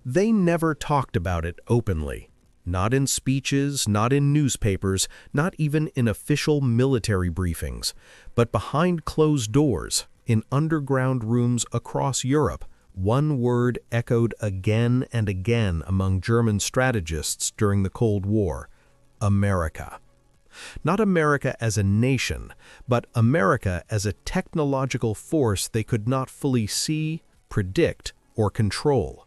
They never talked about it openly. Not in speeches, not in newspapers, not even in official military briefings, but behind closed doors, in underground rooms across Europe, one word echoed again and again among German strategists during the Cold War: America. Not America as a nation, but America as a technological force they could not fully see, predict, or control.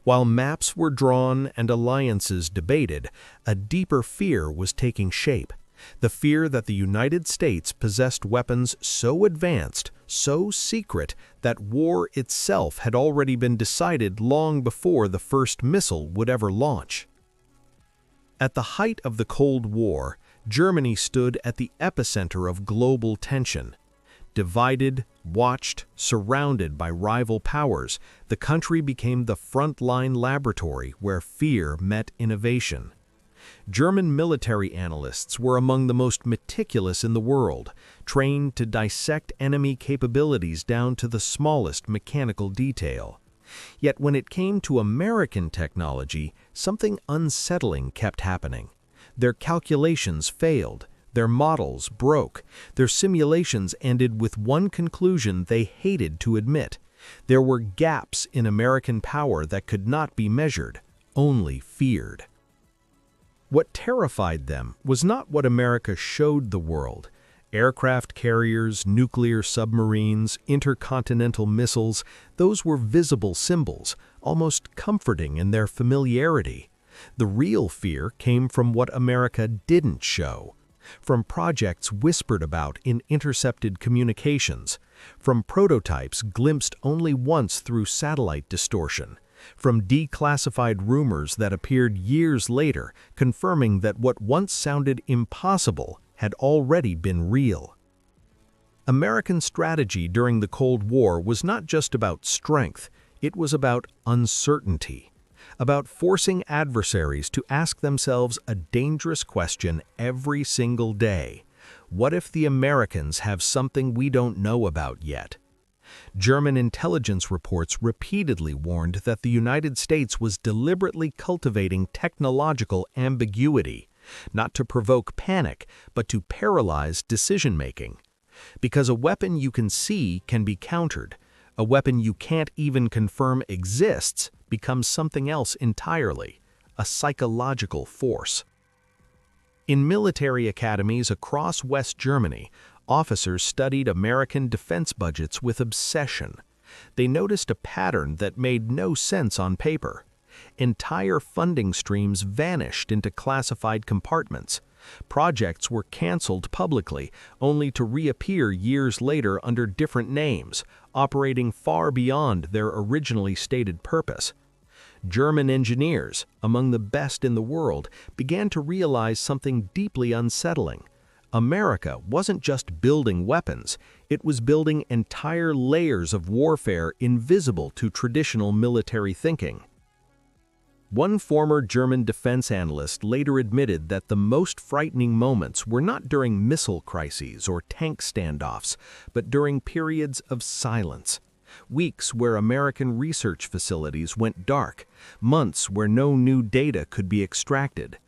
While maps were drawn and alliances debated, a deeper fear was taking shape. The fear that the United States possessed weapons so advanced, so secret, that war itself had already been decided long before the first missile would ever launch. At the height of the Cold War, Germany stood at the epicenter of global tension. Divided, watched, surrounded by rival powers, the country became the front-line laboratory where fear met innovation. German military analysts were among the most meticulous in the world, trained to dissect enemy capabilities down to the smallest mechanical detail. Yet when it came to American technology, something unsettling kept happening. Their calculations failed. Their models broke. Their simulations ended with one conclusion they hated to admit. There were gaps in American power that could not be measured, only feared. What terrified them was not what America showed the world. Aircraft carriers, nuclear submarines, intercontinental missiles, those were visible symbols, almost comforting in their familiarity. The real fear came from what America didn't show. From projects whispered about in intercepted communications, from prototypes glimpsed only once through satellite distortion, from declassified rumors that appeared years later confirming that what once sounded impossible had already been real. American strategy during the Cold War was not just about strength, it was about uncertainty. About forcing adversaries to ask themselves a dangerous question every single day. What if the Americans have something we don't know about yet? German intelligence reports repeatedly warned that the United States was deliberately cultivating technological ambiguity, not to provoke panic, but to paralyze decision-making. Because a weapon you can see can be countered, a weapon you can't even confirm exists becomes something else entirely, a psychological force. In military academies across West Germany, officers studied American defense budgets with obsession. They noticed a pattern that made no sense on paper. Entire funding streams vanished into classified compartments. Projects were canceled publicly, only to reappear years later under different names, operating far beyond their originally stated purpose. German engineers, among the best in the world, began to realize something deeply unsettling. America wasn't just building weapons, it was building entire layers of warfare invisible to traditional military thinking. One former German defense analyst later admitted that the most frightening moments were not during missile crises or tank standoffs, but during periods of silence. Weeks where American research facilities went dark, months where no new data could be extracted.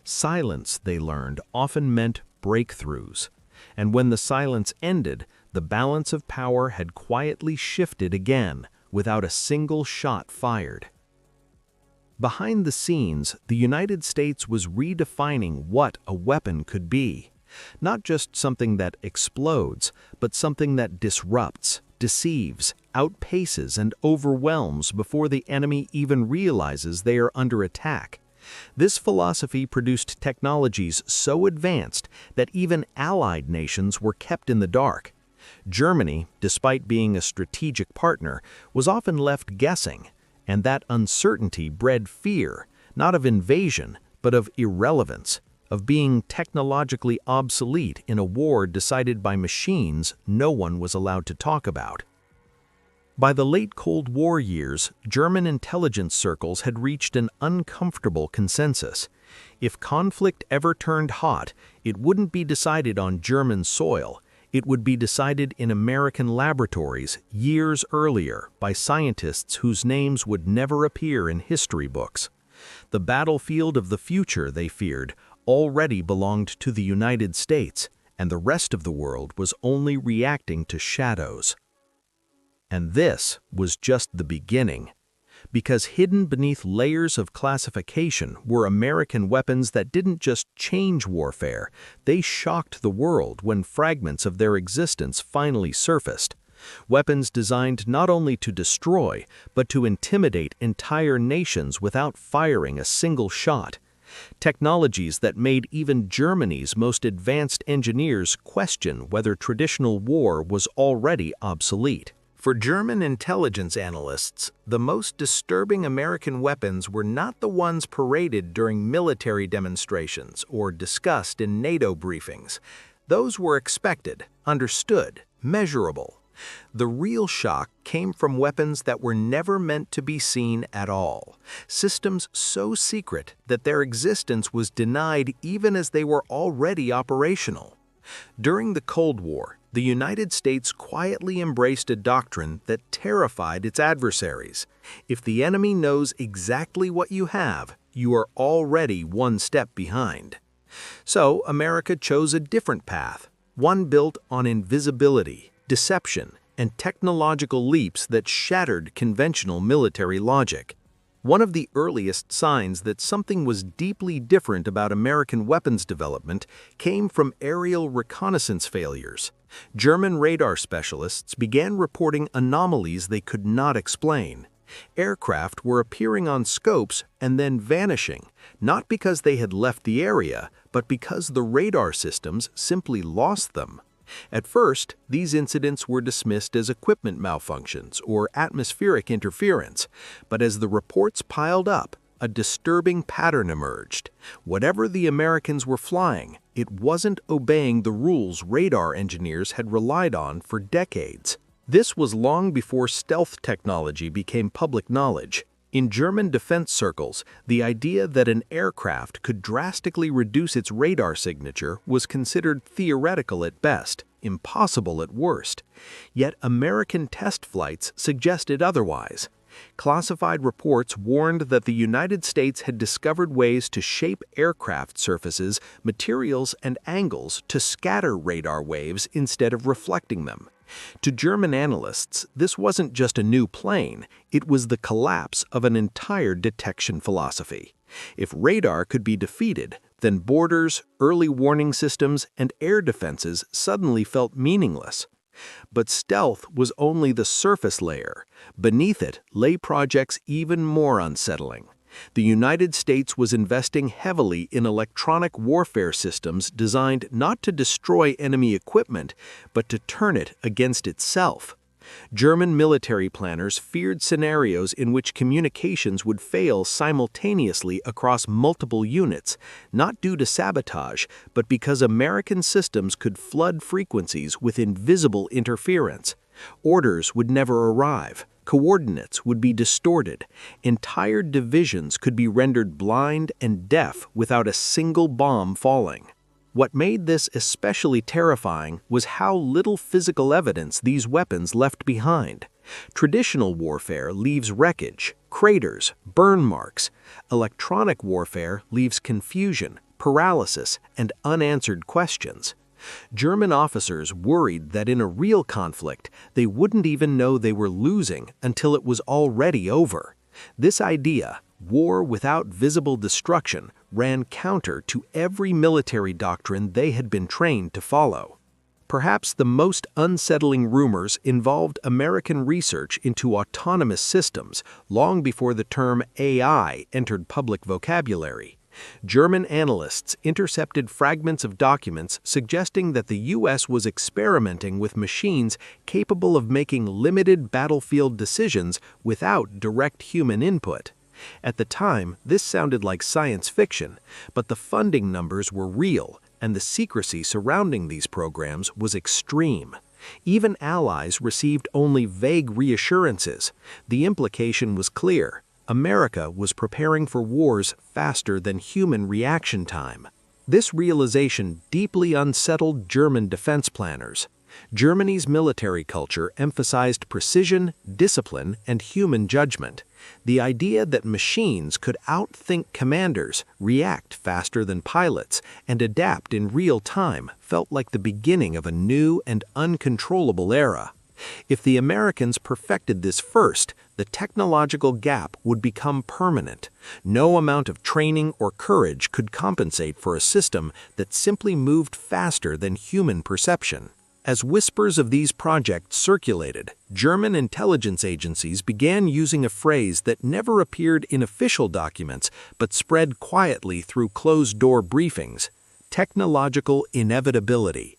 Silence, they learned, often meant breakthroughs. And when the silence ended, the balance of power had quietly shifted again, without a single shot fired. Behind the scenes, the United States was redefining what a weapon could be. Not just something that explodes, but something that disrupts, deceives, outpaces, and overwhelms before the enemy even realizes they are under attack. This philosophy produced technologies so advanced that even allied nations were kept in the dark. Germany, despite being a strategic partner, was often left guessing, and that uncertainty bred fear, not of invasion, but of irrelevance, of being technologically obsolete in a war decided by machines no one was allowed to talk about. By the late Cold War years, German intelligence circles had reached an uncomfortable consensus. If conflict ever turned hot, it wouldn't be decided on German soil, It would be decided in American laboratories years earlier by scientists whose names would never appear in history books. The battlefield of the future, they feared, already belonged to the United States, and the rest of the world was only reacting to shadows. And this was just the beginning, because hidden beneath layers of classification were American weapons that didn't just change warfare, they shocked the world when fragments of their existence finally surfaced. Weapons designed not only to destroy, but to intimidate entire nations without firing a single shot. Technologies that made even Germany's most advanced engineers question whether traditional war was already obsolete. For German intelligence analysts, the most disturbing American weapons were not the ones paraded during military demonstrations or discussed in NATO briefings. Those were expected, understood, measurable. The real shock came from weapons that were never meant to be seen at all, systems so secret that their existence was denied even as they were already operational. During the Cold War, the United States quietly embraced a doctrine that terrified its adversaries. If the enemy knows exactly what you have, you are already one step behind. So America chose a different path, one built on invisibility, deception, and technological leaps that shattered conventional military logic. One of the earliest signs that something was deeply different about American weapons development came from aerial reconnaissance failures. German radar specialists began reporting anomalies they could not explain. Aircraft were appearing on scopes and then vanishing, not because they had left the area, but because the radar systems simply lost them. At first, these incidents were dismissed as equipment malfunctions or atmospheric interference, but as the reports piled up, a disturbing pattern emerged. Whatever the Americans were flying, it wasn't obeying the rules radar engineers had relied on for decades. This was long before stealth technology became public knowledge. In German defense circles, the idea that an aircraft could drastically reduce its radar signature was considered theoretical at best, impossible at worst. Yet American test flights suggested otherwise. Classified reports warned that the United States had discovered ways to shape aircraft surfaces, materials, and angles to scatter radar waves instead of reflecting them. To German analysts, this wasn't just a new plane, it was the collapse of an entire detection philosophy. If radar could be defeated, then borders, early warning systems, and air defenses suddenly felt meaningless. But stealth was only the surface layer. Beneath it lay projects even more unsettling. The United States was investing heavily in electronic warfare systems designed not to destroy enemy equipment, but to turn it against itself. German military planners feared scenarios in which communications would fail simultaneously across multiple units, not due to sabotage, but because American systems could flood frequencies with invisible interference. Orders would never arrive. Coordinates would be distorted. Entire divisions could be rendered blind and deaf without a single bomb falling. What made this especially terrifying was how little physical evidence these weapons left behind. Traditional warfare leaves wreckage, craters, burn marks. Electronic warfare leaves confusion, paralysis, and unanswered questions. German officers worried that in a real conflict, they wouldn't even know they were losing until it was already over. This idea, war without visible destruction, ran counter to every military doctrine they had been trained to follow. Perhaps the most unsettling rumors involved American research into autonomous systems long before the term AI entered public vocabulary. German analysts intercepted fragments of documents suggesting that the U.S. was experimenting with machines capable of making limited battlefield decisions without direct human input. At the time, this sounded like science fiction, but the funding numbers were real, and the secrecy surrounding these programs was extreme. Even allies received only vague reassurances. The implication was clear. America was preparing for wars faster than human reaction time. This realization deeply unsettled German defense planners. Germany's military culture emphasized precision, discipline, and human judgment. The idea that machines could outthink commanders, react faster than pilots, and adapt in real time felt like the beginning of a new and uncontrollable era. If the Americans perfected this first, the technological gap would become permanent. No amount of training or courage could compensate for a system that simply moved faster than human perception. As whispers of these projects circulated, German intelligence agencies began using a phrase that never appeared in official documents but spread quietly through closed-door briefings: technological inevitability.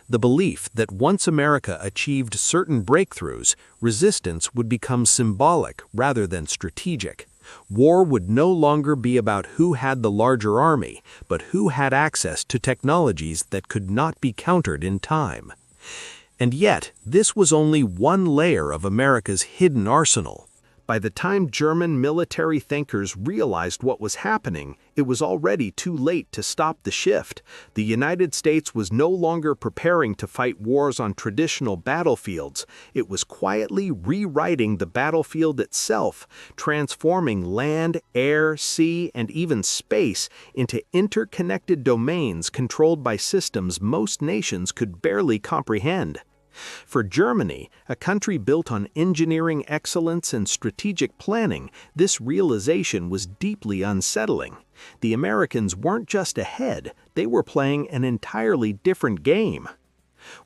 The belief that once America achieved certain breakthroughs, resistance would become symbolic rather than strategic. War would no longer be about who had the larger army, but who had access to technologies that could not be countered in time. And yet, this was only one layer of America's hidden arsenal. By the time German military thinkers realized what was happening, it was already too late to stop the shift. The United States was no longer preparing to fight wars on traditional battlefields. It was quietly rewriting the battlefield itself, transforming land, air, sea, and even space into interconnected domains controlled by systems most nations could barely comprehend. For Germany, a country built on engineering excellence and strategic planning, this realization was deeply unsettling. The Americans weren't just ahead, they were playing an entirely different game.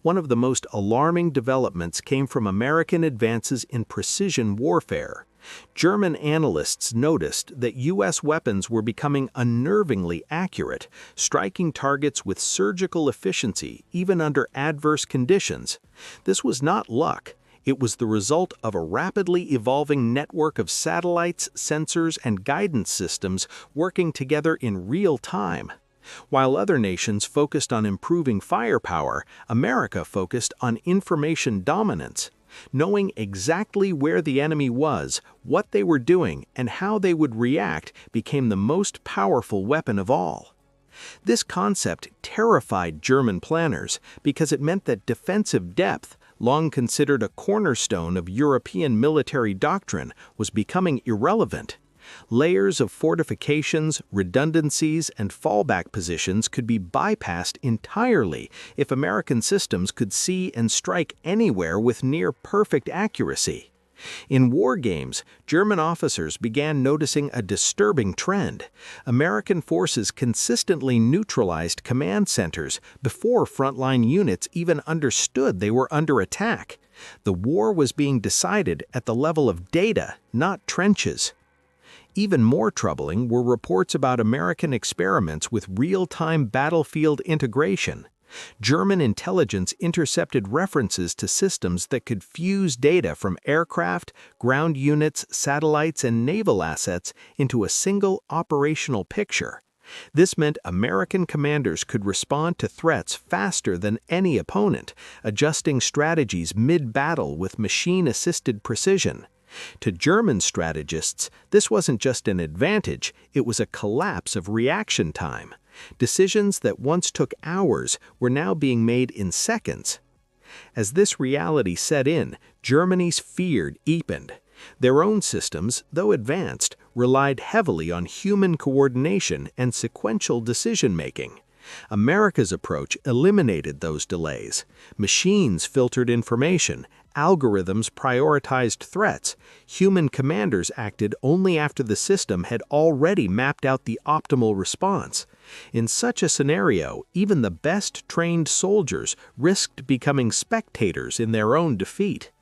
One of the most alarming developments came from American advances in precision warfare. German analysts noticed that U.S. weapons were becoming unnervingly accurate, striking targets with surgical efficiency even under adverse conditions. This was not luck. It was the result of a rapidly evolving network of satellites, sensors, and guidance systems working together in real time. While other nations focused on improving firepower, America focused on information dominance. Knowing exactly where the enemy was, what they were doing, and how they would react became the most powerful weapon of all. This concept terrified German planners because it meant that defensive depth, long considered a cornerstone of European military doctrine, was becoming irrelevant. Layers of fortifications, redundancies, and fallback positions could be bypassed entirely if American systems could see and strike anywhere with near-perfect accuracy. In war games, German officers began noticing a disturbing trend. American forces consistently neutralized command centers before frontline units even understood they were under attack. The war was being decided at the level of data, not trenches. Even more troubling were reports about American experiments with real-time battlefield integration. German intelligence intercepted references to systems that could fuse data from aircraft, ground units, satellites, and naval assets into a single operational picture. This meant American commanders could respond to threats faster than any opponent, adjusting strategies mid-battle with machine-assisted precision. To German strategists, this wasn't just an advantage, it was a collapse of reaction time. Decisions that once took hours were now being made in seconds. As this reality set in, Germany's fear deepened. Their own systems, though advanced, relied heavily on human coordination and sequential decision-making. America's approach eliminated those delays. Machines filtered information, algorithms prioritized threats, human commanders acted only after the system had already mapped out the optimal response. In such a scenario, even the best trained soldiers risked becoming spectators in their own defeat.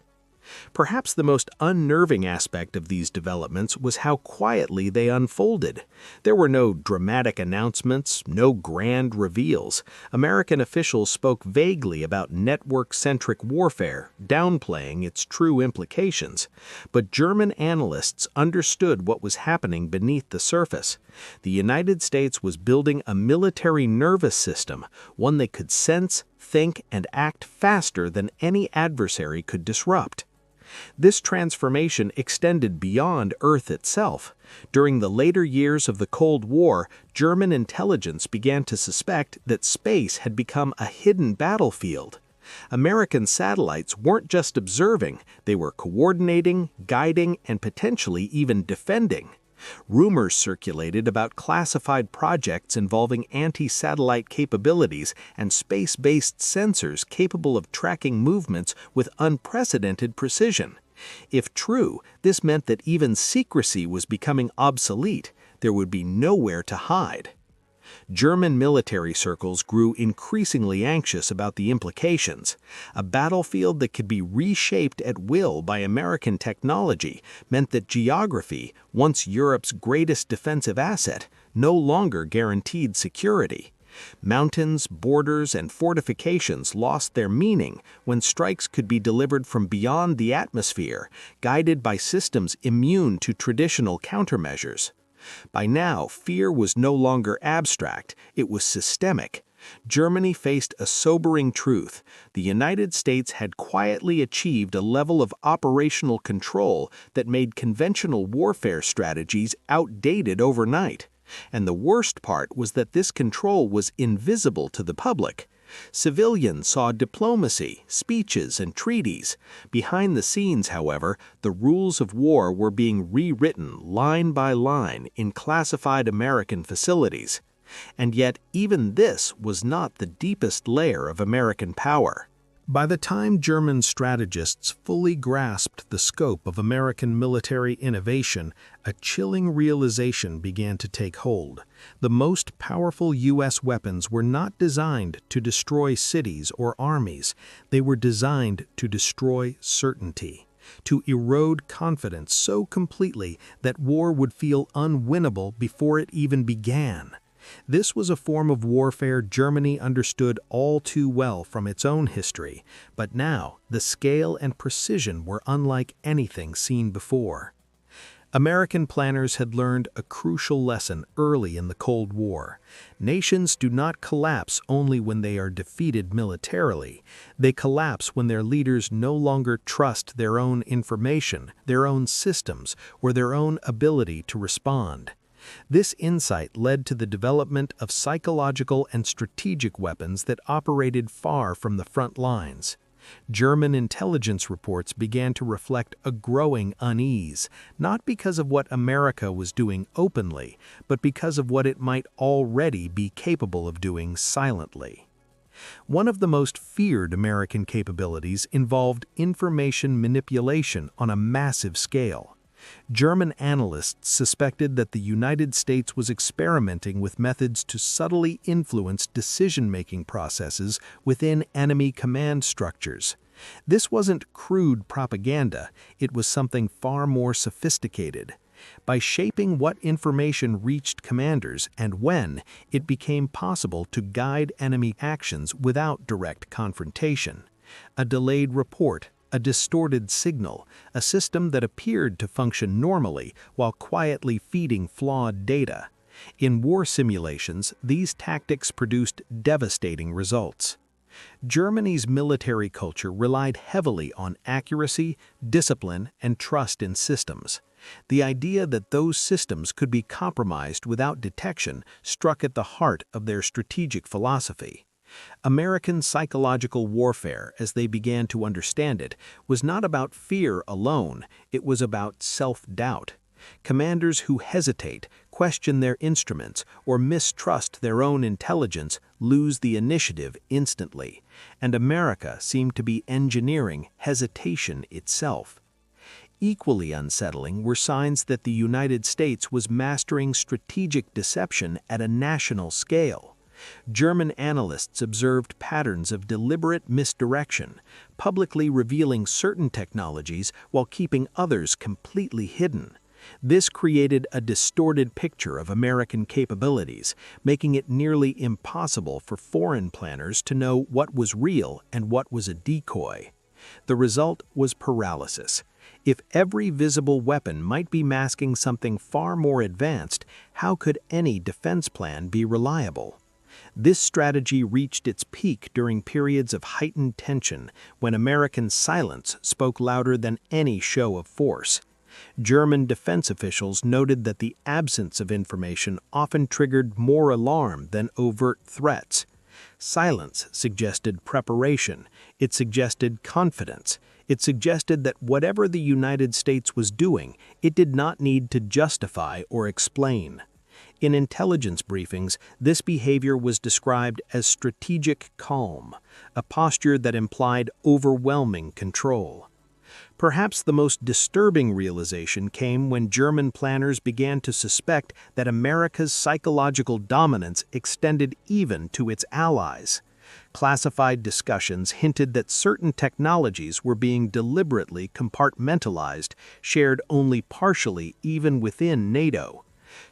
Perhaps the most unnerving aspect of these developments was how quietly they unfolded. There were no dramatic announcements, no grand reveals. American officials spoke vaguely about network-centric warfare, downplaying its true implications. But German analysts understood what was happening beneath the surface. The United States was building a military nervous system, one that could sense, think, and act faster than any adversary could disrupt. This transformation extended beyond Earth itself. During the later years of the Cold War, German intelligence began to suspect that space had become a hidden battlefield. American satellites weren't just observing, they were coordinating, guiding, and potentially even defending. Rumors circulated about classified projects involving anti-satellite capabilities and space-based sensors capable of tracking movements with unprecedented precision. If true, this meant that even secrecy was becoming obsolete. There would be nowhere to hide. German military circles grew increasingly anxious about the implications. A battlefield that could be reshaped at will by American technology meant that geography, once Europe's greatest defensive asset, no longer guaranteed security. Mountains, borders, and fortifications lost their meaning when strikes could be delivered from beyond the atmosphere, guided by systems immune to traditional countermeasures. By now, fear was no longer abstract, it was systemic. Germany faced a sobering truth. The United States had quietly achieved a level of operational control that made conventional warfare strategies outdated overnight. And the worst part was that this control was invisible to the public. Civilians saw diplomacy, speeches, and treaties. Behind the scenes, however, the rules of war were being rewritten line by line in classified American facilities. And yet, even this was not the deepest layer of American power. By the time German strategists fully grasped the scope of American military innovation, a chilling realization began to take hold. The most powerful U.S. weapons were not designed to destroy cities or armies. They were designed to destroy certainty, to erode confidence so completely that war would feel unwinnable before it even began. This was a form of warfare Germany understood all too well from its own history, but now the scale and precision were unlike anything seen before. American planners had learned a crucial lesson early in the Cold War. Nations do not collapse only when they are defeated militarily. They collapse when their leaders no longer trust their own information, their own systems, or their own ability to respond. This insight led to the development of psychological and strategic weapons that operated far from the front lines. German intelligence reports began to reflect a growing unease, not because of what America was doing openly, but because of what it might already be capable of doing silently. One of the most feared American capabilities involved information manipulation on a massive scale. German analysts suspected that the United States was experimenting with methods to subtly influence decision-making processes within enemy command structures. This wasn't crude propaganda, it was something far more sophisticated. By shaping what information reached commanders and when, it became possible to guide enemy actions without direct confrontation. A delayed report, a distorted signal, a system that appeared to function normally while quietly feeding flawed data. In war simulations, these tactics produced devastating results. Germany's military culture relied heavily on accuracy, discipline, and trust in systems. The idea that those systems could be compromised without detection struck at the heart of their strategic philosophy. American psychological warfare, as they began to understand it, was not about fear alone, it was about self-doubt. Commanders who hesitate, question their instruments, or mistrust their own intelligence lose the initiative instantly, and America seemed to be engineering hesitation itself. Equally unsettling were signs that the United States was mastering strategic deception at a national scale. German analysts observed patterns of deliberate misdirection, publicly revealing certain technologies while keeping others completely hidden. This created a distorted picture of American capabilities, making it nearly impossible for foreign planners to know what was real and what was a decoy. The result was paralysis. If every visible weapon might be masking something far more advanced, how could any defense plan be reliable? This strategy reached its peak during periods of heightened tension when American silence spoke louder than any show of force. German defense officials noted that the absence of information often triggered more alarm than overt threats. Silence suggested preparation. It suggested confidence. It suggested that whatever the United States was doing, it did not need to justify or explain. In intelligence briefings, this behavior was described as strategic calm, a posture that implied overwhelming control. Perhaps the most disturbing realization came when German planners began to suspect that America's psychological dominance extended even to its allies. Classified discussions hinted that certain technologies were being deliberately compartmentalized, shared only partially even within NATO.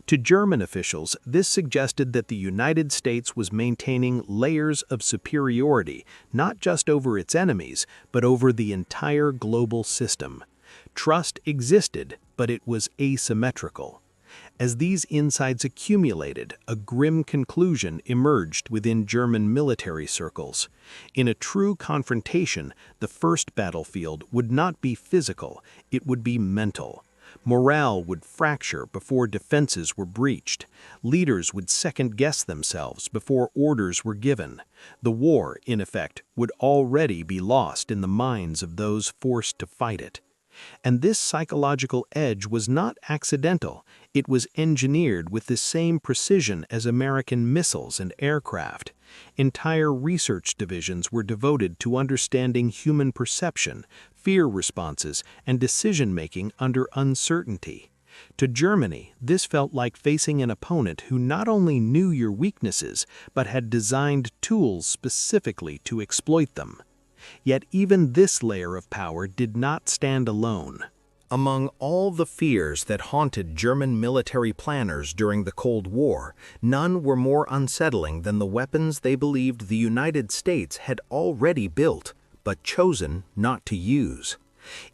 To German officials, this suggested that the United States was maintaining layers of superiority, not just over its enemies, but over the entire global system. Trust existed, but it was asymmetrical. As these insights accumulated, a grim conclusion emerged within German military circles. In a true confrontation, the first battlefield would not be physical, it would be mental. Morale would fracture before defenses were breached. Leaders would second-guess themselves before orders were given. The war, in effect, would already be lost in the minds of those forced to fight it. And this psychological edge was not accidental. It was engineered with the same precision as American missiles and aircraft. Entire research divisions were devoted to understanding human perception, fear responses, and decision-making under uncertainty. To Germany, this felt like facing an opponent who not only knew your weaknesses, but had designed tools specifically to exploit them. Yet even this layer of power did not stand alone. Among all the fears that haunted German military planners during the Cold War, none were more unsettling than the weapons they believed the United States had already built, but chosen not to use.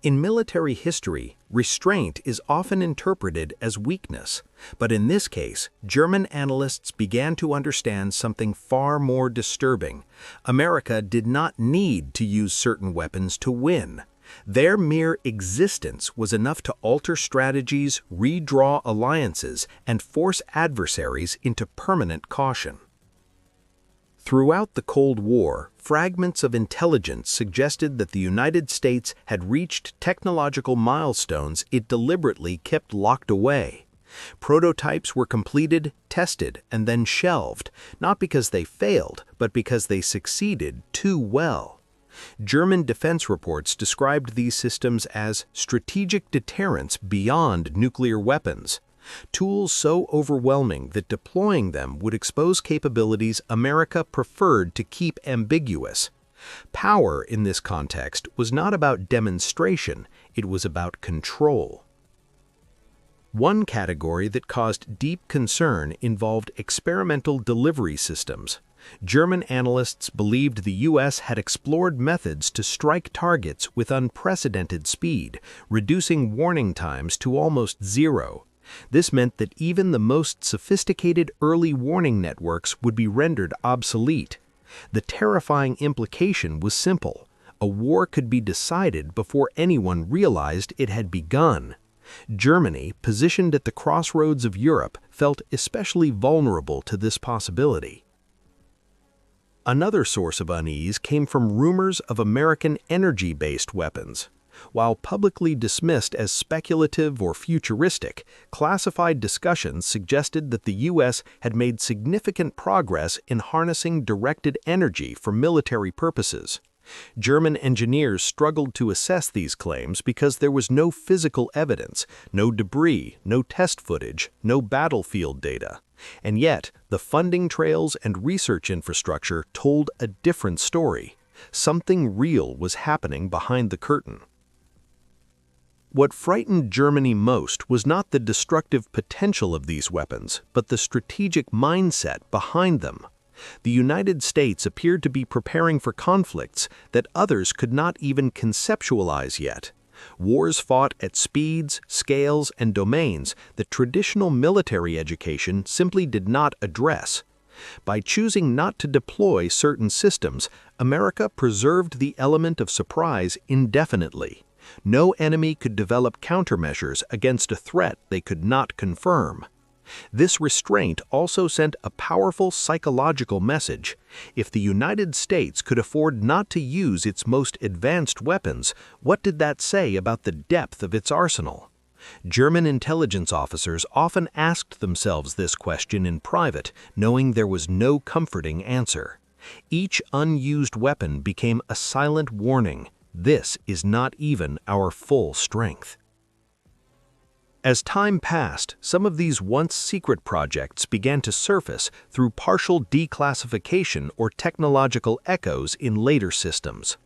In military history, restraint is often interpreted as weakness, but in this case, German analysts began to understand something far more disturbing. America did not need to use certain weapons to win. Their mere existence was enough to alter strategies, redraw alliances, and force adversaries into permanent caution. Throughout the Cold War, fragments of intelligence suggested that the United States had reached technological milestones it deliberately kept locked away. Prototypes were completed, tested, and then shelved, not because they failed, but because they succeeded too well. German defense reports described these systems as strategic deterrents beyond nuclear weapons. Tools so overwhelming that deploying them would expose capabilities America preferred to keep ambiguous. Power in this context was not about demonstration, it was about control. One category that caused deep concern involved experimental delivery systems. German analysts believed the U.S. had explored methods to strike targets with unprecedented speed, reducing warning times to almost zero. This meant that even the most sophisticated early warning networks would be rendered obsolete. The terrifying implication was simple. A war could be decided before anyone realized it had begun. Germany, positioned at the crossroads of Europe, felt especially vulnerable to this possibility. Another source of unease came from rumors of American energy-based weapons. While publicly dismissed as speculative or futuristic, classified discussions suggested that the U.S. had made significant progress in harnessing directed energy for military purposes. German engineers struggled to assess these claims because there was no physical evidence, no debris, no test footage, no battlefield data. And yet, the funding trails and research infrastructure told a different story. Something real was happening behind the curtain. What frightened Germany most was not the destructive potential of these weapons, but the strategic mindset behind them. The United States appeared to be preparing for conflicts that others could not even conceptualize yet. Wars fought at speeds, scales, and domains that traditional military education simply did not address. By choosing not to deploy certain systems, America preserved the element of surprise indefinitely. No enemy could develop countermeasures against a threat they could not confirm. This restraint also sent a powerful psychological message. If the United States could afford not to use its most advanced weapons, what did that say about the depth of its arsenal? German intelligence officers often asked themselves this question in private, knowing there was no comforting answer. Each unused weapon became a silent warning. This is not even our full strength. As time passed, some of these once secret projects began to surface through partial declassification or technological echoes in later systems.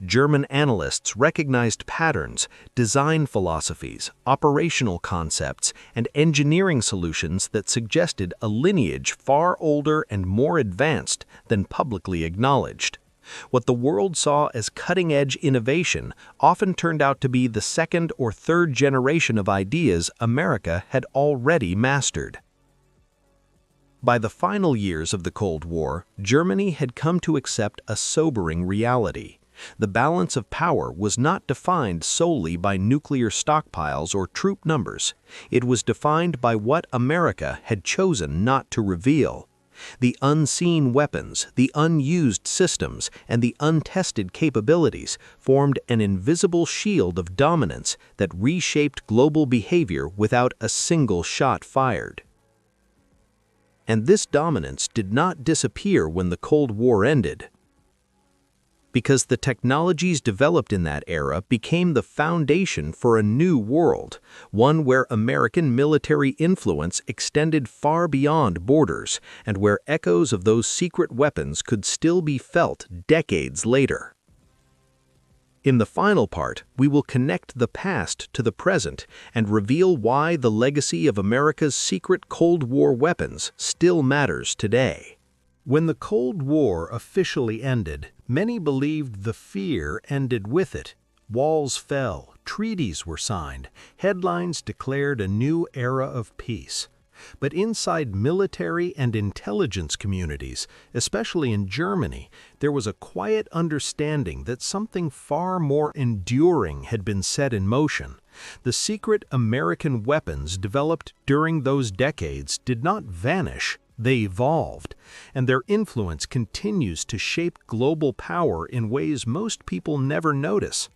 German analysts recognized patterns, design philosophies, operational concepts, and engineering solutions that suggested a lineage far older and more advanced than publicly acknowledged. What the world saw as cutting-edge innovation often turned out to be the second or third generation of ideas America had already mastered. By the final years of the Cold War, Germany had come to accept a sobering reality. The balance of power was not defined solely by nuclear stockpiles or troop numbers. It was defined by what America had chosen not to reveal. The unseen weapons, the unused systems, and the untested capabilities formed an invisible shield of dominance that reshaped global behavior without a single shot fired. And this dominance did not disappear when the Cold War ended, because the technologies developed in that era became the foundation for a new world, one where American military influence extended far beyond borders, and where echoes of those secret weapons could still be felt decades later. In the final part, we will connect the past to the present and reveal why the legacy of America's secret Cold War weapons still matters today. When the Cold War officially ended, many believed the fear ended with it. Walls fell, treaties were signed, headlines declared a new era of peace. But inside military and intelligence communities, especially in Germany, there was a quiet understanding that something far more enduring had been set in motion. The secret American weapons developed during those decades did not vanish. They evolved, and their influence continues to shape global power in ways most people never notice.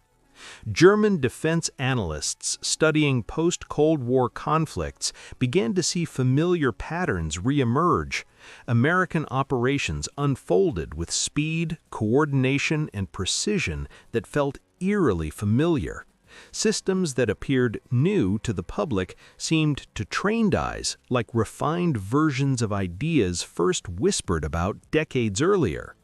German defense analysts studying post-Cold War conflicts began to see familiar patterns reemerge. American operations unfolded with speed, coordination, and precision that felt eerily familiar. Systems that appeared new to the public seemed to trained eyes like refined versions of ideas first whispered about decades earlier.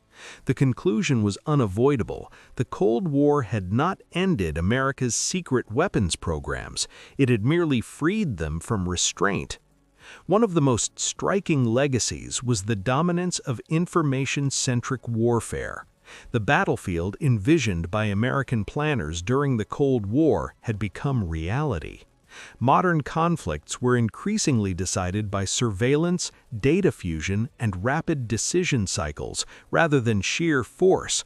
The conclusion was unavoidable. The Cold War had not ended America's secret weapons programs. It had merely freed them from restraint. One of the most striking legacies was the dominance of information-centric warfare. The battlefield envisioned by American planners during the Cold War had become reality. Modern conflicts were increasingly decided by surveillance, data fusion, and rapid decision cycles rather than sheer force.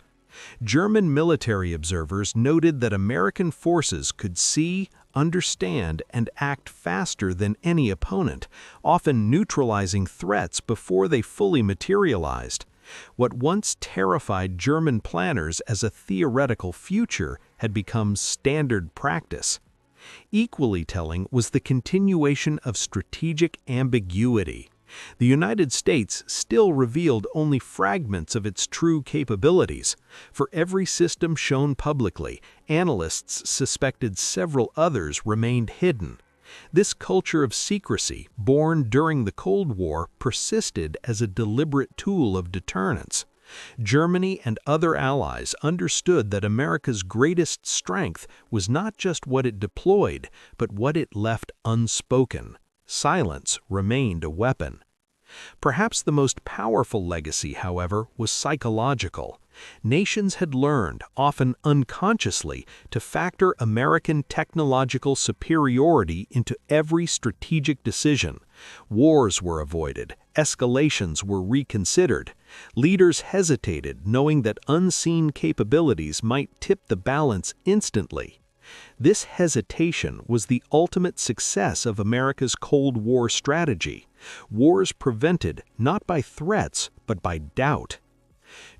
German military observers noted that American forces could see, understand, and act faster than any opponent, often neutralizing threats before they fully materialized. What once terrified German planners as a theoretical future had become standard practice. Equally telling was the continuation of strategic ambiguity. The United States still revealed only fragments of its true capabilities. For every system shown publicly, analysts suspected several others remained hidden. This culture of secrecy, born during the Cold War, persisted as a deliberate tool of deterrence. Germany and other allies understood that America's greatest strength was not just what it deployed, but what it left unspoken. Silence remained a weapon. Perhaps the most powerful legacy, however, was psychological. Nations had learned, often unconsciously, to factor American technological superiority into every strategic decision. Wars were avoided, escalations were reconsidered. Leaders hesitated, knowing that unseen capabilities might tip the balance instantly. This hesitation was the ultimate success of America's Cold War strategy. Wars prevented not by threats, but by doubt.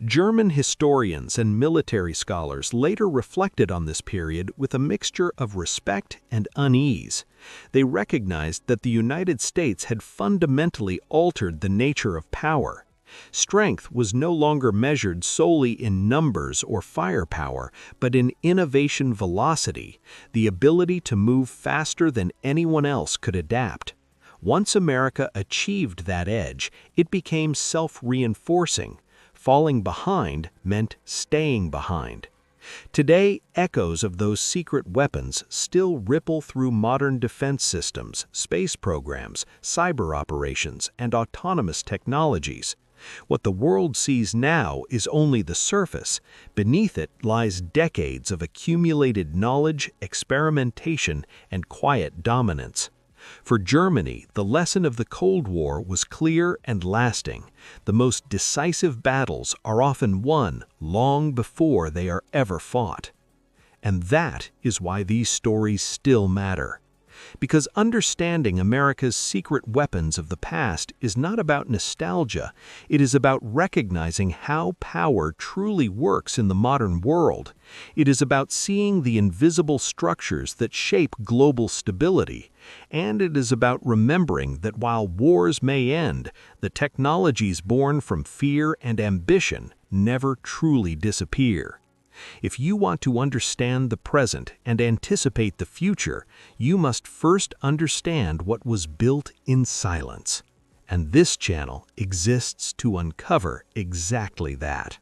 German historians and military scholars later reflected on this period with a mixture of respect and unease. They recognized that the United States had fundamentally altered the nature of power. Strength was no longer measured solely in numbers or firepower, but in innovation velocity, the ability to move faster than anyone else could adapt. Once America achieved that edge, it became self-reinforcing. Falling behind meant staying behind. Today, echoes of those secret weapons still ripple through modern defense systems, space programs, cyber operations, and autonomous technologies. What the world sees now is only the surface. Beneath it lies decades of accumulated knowledge, experimentation, and quiet dominance. For Germany, the lesson of the Cold War was clear and lasting. The most decisive battles are often won long before they are ever fought. And that is why these stories still matter. Because understanding America's secret weapons of the past is not about nostalgia, it is about recognizing how power truly works in the modern world. It is about seeing the invisible structures that shape global stability. And it is about remembering that while wars may end, the technologies born from fear and ambition never truly disappear. If you want to understand the present and anticipate the future, you must first understand what was built in silence. And this channel exists to uncover exactly that.